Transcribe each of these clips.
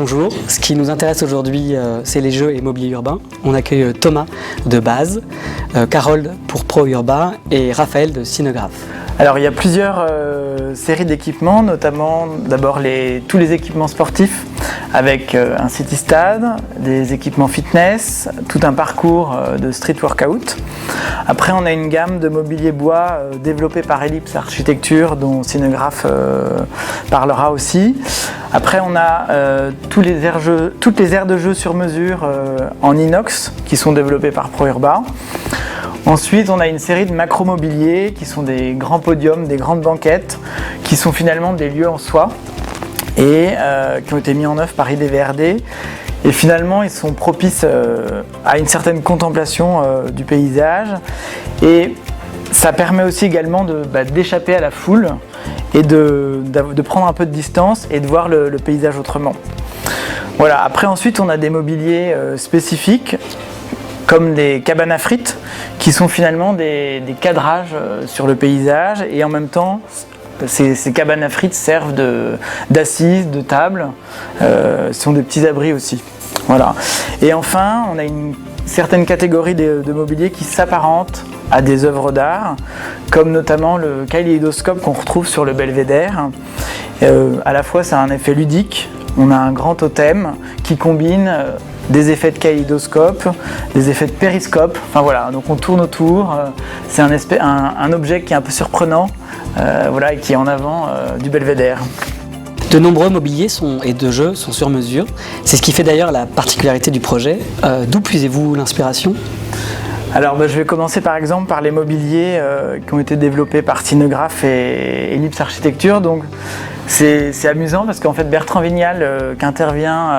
bonjour. Ce qui nous intéresse aujourd'hui, c'est les jeux et mobilier urbain. On accueille Thomas de Base, Carole pour Pro Urbain et Raphaël de Cinographe. Alors il y a plusieurs séries d'équipements, notamment d'abord tous les équipements sportifs avec un city stade, des équipements fitness, tout un parcours de street workout. Après on a une gamme de mobilier bois développée par Ellipse Architecture dont Cinographe parlera aussi. Après on a toutes les aires de jeu sur mesure en inox qui sont développées par Pro Urbain. Ensuite, on a une série de macro-mobiliers qui sont des grands podiums, des grandes banquettes, qui sont finalement des lieux en soi et qui ont été mis en œuvre par IDVRD. Et finalement, ils sont propices à une certaine contemplation du paysage. Et ça permet aussi également d'échapper à la foule et de prendre un peu de distance et de voir le paysage autrement. Voilà. Après, ensuite, on a des mobiliers spécifiques, comme des cabanes à frites, qui sont finalement des cadrages sur le paysage, et en même temps, ces cabanes à frites servent d'assises, de table, ce sont des petits abris aussi. Voilà. Et enfin, on a une certaine catégorie de mobilier qui s'apparente à des œuvres d'art, comme notamment le kaléidoscope qu'on retrouve sur le Belvédère. À la fois, ça a un effet ludique, on a un grand totem qui combine des effets de kaléidoscope, des effets de périscope, enfin voilà, donc on tourne autour, c'est un objet qui est un peu surprenant, voilà, et qui est en avant du Belvédère. De nombreux mobiliers et de jeux sont sur mesure, c'est ce qui fait d'ailleurs la particularité du projet. D'où puisez-vous l'inspiration ? Alors je vais commencer par exemple par les mobiliers qui ont été développés par Cinographe et Ellipse Architecture. Donc c'est amusant parce qu'en fait Bertrand Vignal qui intervient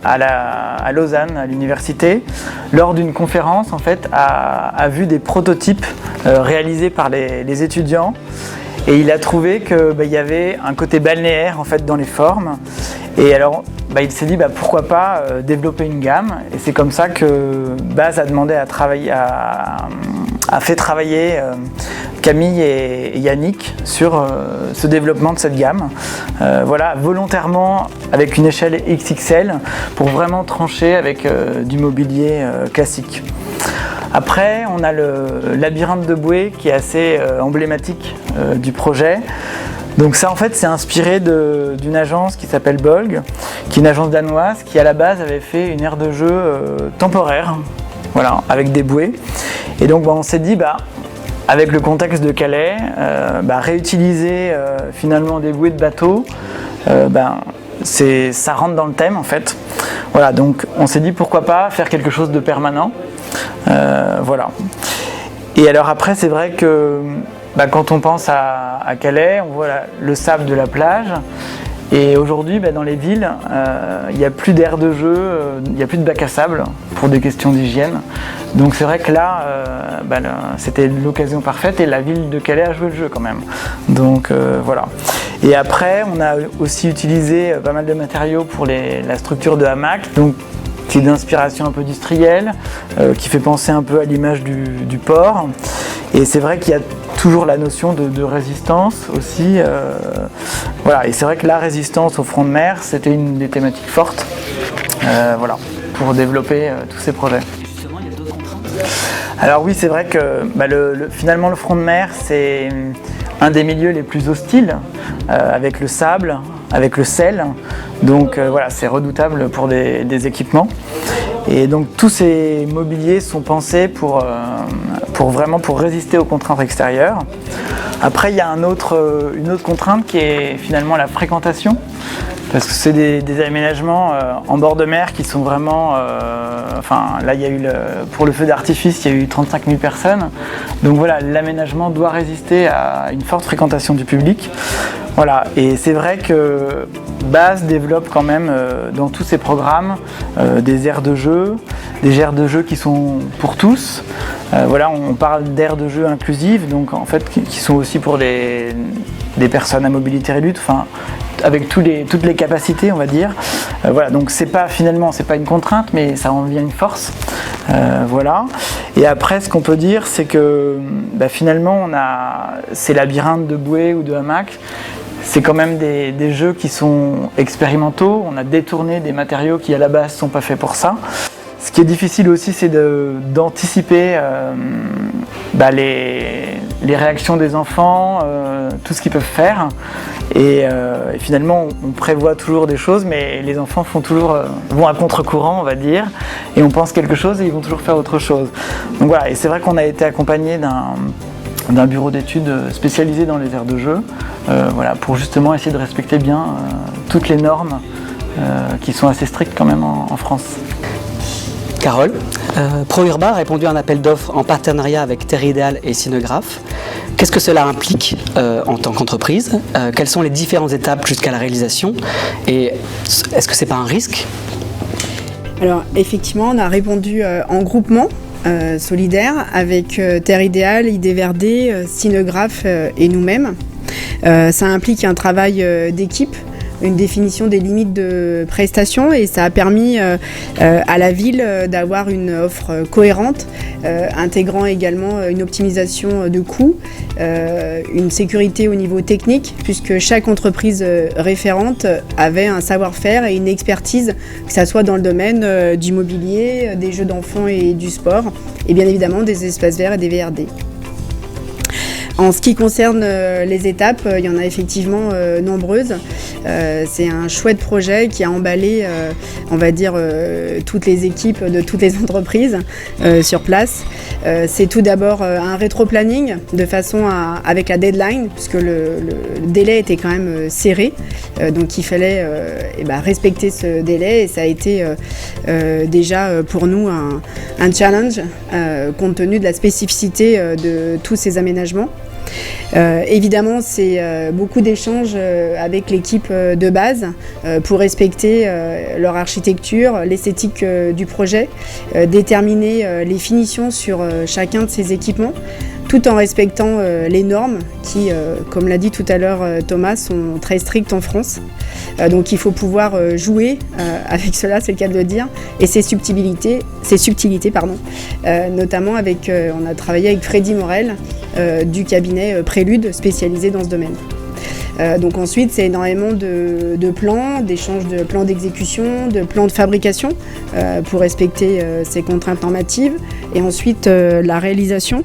à Lausanne, à l'université, lors d'une conférence en fait a vu des prototypes réalisés par les étudiants. Et il a trouvé qu'il y avait un côté balnéaire en fait dans les formes. Et alors il s'est dit pourquoi pas développer une gamme. Et c'est comme ça que Base a demandé a fait travailler Camille et Yannick sur ce développement de cette gamme. Voilà, volontairement avec une échelle XXL pour vraiment trancher avec du mobilier classique. Après, on a le labyrinthe de bouée qui est assez emblématique du projet. Donc ça en fait c'est inspiré d'une agence qui s'appelle Bolg, qui est une agence danoise qui à la base avait fait une aire de jeu temporaire, voilà, avec des bouées. Et donc on s'est dit avec le contexte de Calais, réutiliser finalement des bouées de bateau, ça rentre dans le thème en fait. Voilà, donc on s'est dit pourquoi pas faire quelque chose de permanent. Voilà. Et alors après c'est vrai que quand on pense à Calais, on voit le sable de la plage. Et aujourd'hui, dans les villes, il n'y a plus d'aire de jeu, il n'y a plus de bac à sable pour des questions d'hygiène. Donc c'est vrai que là, c'était l'occasion parfaite et la ville de Calais a joué le jeu quand même. Donc voilà. Et après, on a aussi utilisé pas mal de matériaux pour la structure de hamac, donc qui est d'inspiration un peu industrielle, qui fait penser un peu à l'image du port. Et c'est vrai qu'il y a toujours la notion de résistance aussi. Voilà. Et c'est vrai que la résistance au front de mer, c'était une des thématiques fortes voilà, pour développer tous ces projets. Justement, il y a d'autres contraintes. Alors oui, c'est vrai que finalement le front de mer, c'est un des milieux les plus hostiles, avec le sable, avec le sel. Donc voilà, c'est redoutable pour des équipements. Et donc tous ces mobiliers sont pensés pour résister aux contraintes extérieures. Après, il y a une autre contrainte qui est finalement la fréquentation. Parce que c'est des aménagements en bord de mer qui sont vraiment... là, il y a eu pour le feu d'artifice, il y a eu 35 000 personnes. Donc voilà, l'aménagement doit résister à une forte fréquentation du public. Voilà, et c'est vrai que Base développe quand même dans tous ses programmes des aires de jeu, qui sont pour tous. Voilà, on parle d'aires de jeu inclusives, donc en fait qui sont aussi pour des personnes à mobilité réduite, avec toutes les capacités, on va dire. Voilà, donc c'est pas une contrainte, mais ça en devient une force. Voilà. Et après, ce qu'on peut dire, c'est que finalement, ces labyrinthes de bouées ou de hamacs, c'est quand même des jeux qui sont expérimentaux. On a détourné des matériaux qui à la base ne sont pas faits pour ça. Ce qui est difficile aussi, c'est d'anticiper les réactions des enfants, tout ce qu'ils peuvent faire. Et finalement, on prévoit toujours des choses, mais les enfants vont à contre-courant, on va dire, et on pense quelque chose et ils vont toujours faire autre chose. Donc voilà, et c'est vrai qu'on a été accompagné d'un bureau d'études spécialisé dans les aires de jeu, pour justement essayer de respecter bien toutes les normes qui sont assez strictes quand même en France. Carole, ProUrba a répondu à un appel d'offres en partenariat avec Terre Idéale et Cinographe. Qu'est-ce que cela implique en tant qu'entreprise? Quelles sont les différentes étapes jusqu'à la réalisation? Et est-ce que ce n'est pas un risque? Alors effectivement, on a répondu en groupement solidaire avec Terre Idéale, Idées Verdées, Cinographe et nous-mêmes. Ça implique un travail d'équipe, une définition des limites de prestations et ça a permis à la ville d'avoir une offre cohérente, intégrant également une optimisation de coûts, une sécurité au niveau technique puisque chaque entreprise référente avait un savoir-faire et une expertise, que ce soit dans le domaine du mobilier, des jeux d'enfants et du sport et bien évidemment des espaces verts et des VRD. En ce qui concerne les étapes, il y en a effectivement nombreuses. C'est un chouette projet qui a emballé, toutes les équipes de toutes les entreprises sur place. C'est tout d'abord un rétro-planning de façon avec la deadline, puisque le délai était quand même serré. Donc il fallait respecter ce délai et ça a été déjà pour nous un challenge compte tenu de la spécificité de tous ces aménagements. Évidemment, c'est beaucoup d'échanges avec l'équipe de base pour respecter leur architecture, l'esthétique du projet, déterminer les finitions sur chacun de ces équipements, tout en respectant les normes qui, comme l'a dit tout à l'heure Thomas, sont très strictes en France. Donc il faut pouvoir jouer avec cela, c'est le cas de le dire, et ces subtilités, notamment on a travaillé avec Freddy Morel du cabinet Prélude spécialisé dans ce domaine. Donc ensuite, c'est énormément de plans, d'échanges de plans d'exécution, de plans de fabrication pour respecter ces contraintes normatives. Et ensuite, la réalisation.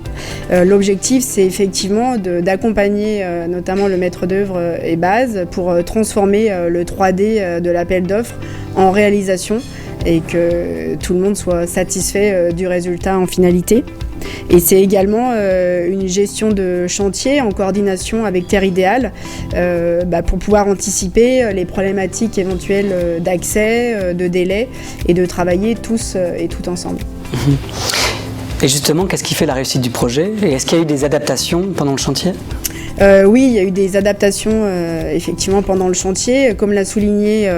L'objectif, c'est effectivement d'accompagner notamment le maître d'œuvre et base pour transformer le 3D de l'appel d'offres en réalisation et que tout le monde soit satisfait du résultat en finalité. Et c'est également une gestion de chantier en coordination avec Terre Idéale pour pouvoir anticiper les problématiques éventuelles d'accès, de délai et de travailler tous et tout ensemble. Et justement, qu'est-ce qui fait la réussite du projet? Et est-ce qu'il y a eu des adaptations pendant le chantier? Oui, il y a eu des adaptations effectivement pendant le chantier. Comme l'a souligné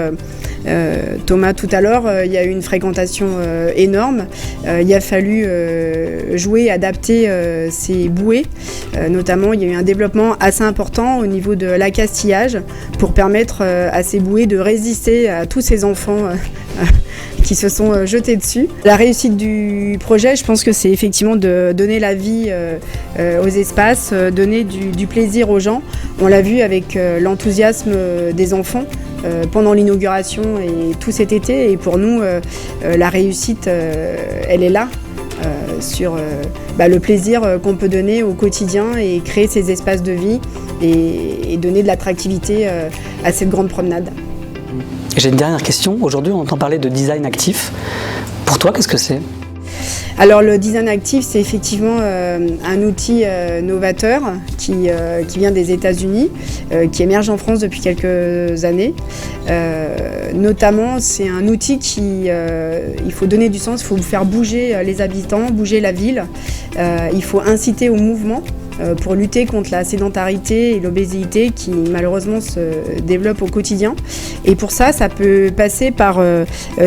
Thomas tout à l'heure, il y a eu une fréquentation énorme. Il a fallu jouer, adapter ces bouées. Notamment, il y a eu un développement assez important au niveau de l'accastillage pour permettre à ces bouées de résister à tous ces enfants qui se sont jetés dessus. La réussite du projet, je pense que c'est effectivement de donner la vie aux espaces, donner du plaisir aux gens. On l'a vu avec l'enthousiasme des enfants pendant l'inauguration et tout cet été. Et pour nous, la réussite, elle est là. Sur le plaisir qu'on peut donner au quotidien et créer ces espaces de vie et donner de l'attractivité à cette grande promenade. J'ai une dernière question. Aujourd'hui, on entend parler de design actif. Pour toi, qu'est-ce que c'est ? Alors le design actif, c'est effectivement un outil novateur qui vient des États-Unis, qui émerge en France depuis quelques années. Notamment, c'est un outil il faut donner du sens, il faut faire bouger les habitants, bouger la ville. Il faut inciter au mouvement pour lutter contre la sédentarité et l'obésité qui malheureusement se développent au quotidien. Et pour ça, ça peut passer par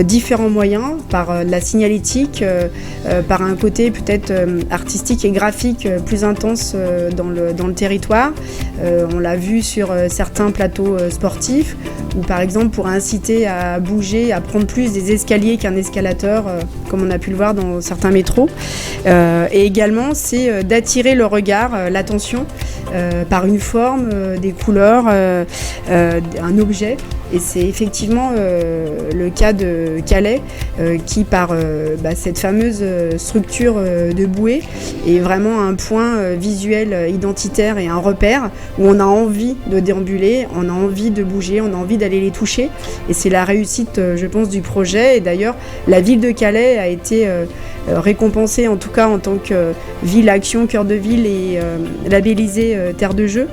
différents moyens, par la signalétique, par un côté peut-être artistique et graphique plus intense dans le territoire. On l'a vu sur certains plateaux sportifs, ou par exemple pour inciter à bouger, à prendre plus des escaliers qu'un escalateur, comme on a pu le voir dans certains métros. Et également, c'est d'attirer le regard l'attention par une forme, des couleurs, un objet. Et c'est effectivement le cas de Calais qui, par cette fameuse structure de bouée, est vraiment un point visuel identitaire et un repère où on a envie de déambuler, on a envie de bouger, on a envie d'aller les toucher. Et c'est la réussite, je pense, du projet. Et d'ailleurs, la ville de Calais a été récompensée, en tout cas en tant que ville action, cœur de ville et labellisée terre de jeu,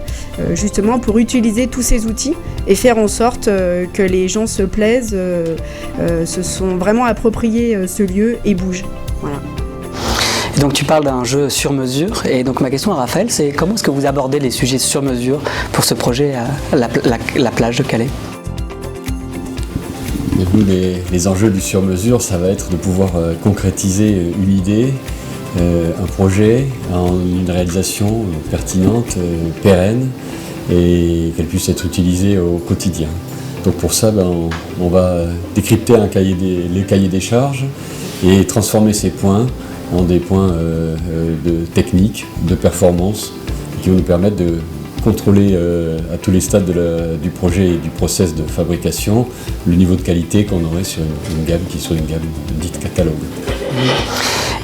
justement pour utiliser tous ces outils et faire en sorte que les gens se plaisent, se sont vraiment appropriés ce lieu et bougent. Voilà. Et donc tu parles d'un jeu sur mesure, et donc ma question à Raphaël, c'est comment est-ce que vous abordez les sujets sur mesure pour ce projet à la plage de Calais? Nous, les enjeux du sur-mesure, ça va être de pouvoir concrétiser une idée, un projet en une réalisation pertinente, pérenne, et qu'elle puisse être utilisée au quotidien. Donc pour ça, on va décrypter les cahiers des charges et transformer ces points en des points de technique, de performance, qui vont nous permettre de contrôler à tous les stades du projet et du process de fabrication le niveau de qualité qu'on aurait sur une gamme qui soit une gamme dite catalogue.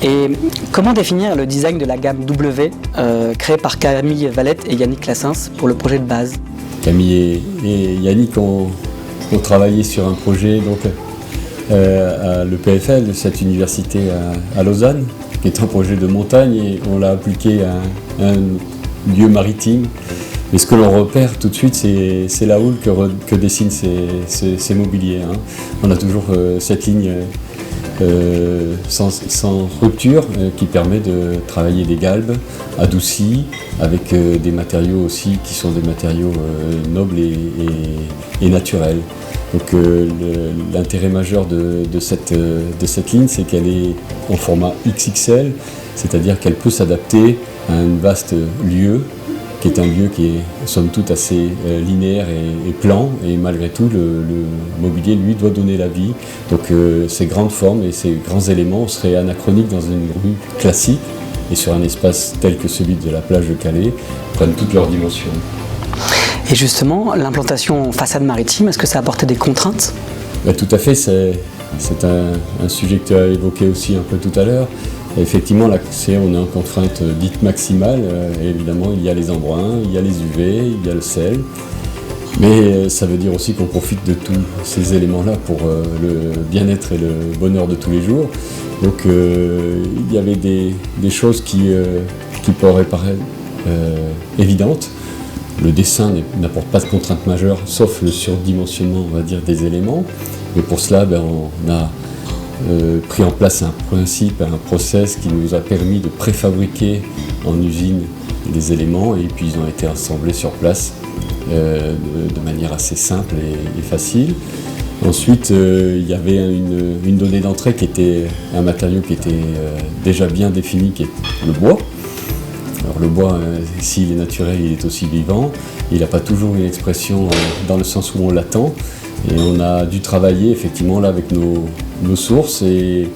Et comment définir le design de la gamme W créée par Camille Valette et Yannick Lassens pour le projet de base? Camille et Yannick ont travaillé sur un projet à l'EPFL, cette université à Lausanne, qui est un projet de montagne, et on l'a appliqué à un lieu maritime. Mais ce que l'on repère tout de suite, c'est la houle que dessinent ces mobiliers. Hein. On a toujours cette ligne sans rupture qui permet de travailler des galbes adoucis avec des matériaux aussi qui sont des matériaux nobles et naturels. Donc l'intérêt majeur de cette ligne, c'est qu'elle est en format XXL, c'est-à-dire qu'elle peut s'adapter à un vaste lieu, qui est un lieu qui est somme toute assez linéaire et plan, et malgré tout le mobilier lui doit donner la vie. Donc ces grandes formes et ces grands éléments seraient anachroniques dans une rue classique, et sur un espace tel que celui de la plage de Calais prennent toutes leurs dimensions. Et justement, l'implantation en façade maritime, est-ce que ça a apporté des contraintes? Tout à fait, c'est un sujet que tu as évoqué aussi un peu tout à l'heure. Effectivement, on est en contrainte dite maximale. Évidemment, il y a les embruns, il y a les UV, il y a le sel. Mais ça veut dire aussi qu'on profite de tous ces éléments-là pour le bien-être et le bonheur de tous les jours. Donc il y avait des choses qui pourraient paraître évidentes. Le dessin n'apporte pas de contrainte majeure, sauf le surdimensionnement, on va dire, des éléments. Mais pour cela, on a pris en place un principe, un process qui nous a permis de préfabriquer en usine des éléments, et puis ils ont été assemblés sur place de manière assez simple et facile. Ensuite, il y avait une donnée d'entrée qui était un matériau qui était déjà bien défini, qui est le bois. Alors le bois, s'il est naturel, il est aussi vivant. Il n'a pas toujours une expression dans le sens où on l'attend. Et on a dû travailler effectivement là avec nos sources et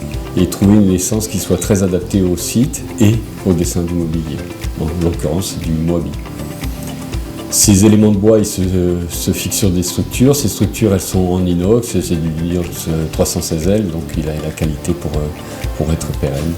trouver une essence qui soit très adaptée au site et au dessin du mobilier, en l'occurrence du Moabi. Ces éléments de bois, ils se fixent sur des structures. Ces structures, elles sont en inox, c'est du inox 316L, donc il a la qualité pour être pérenne.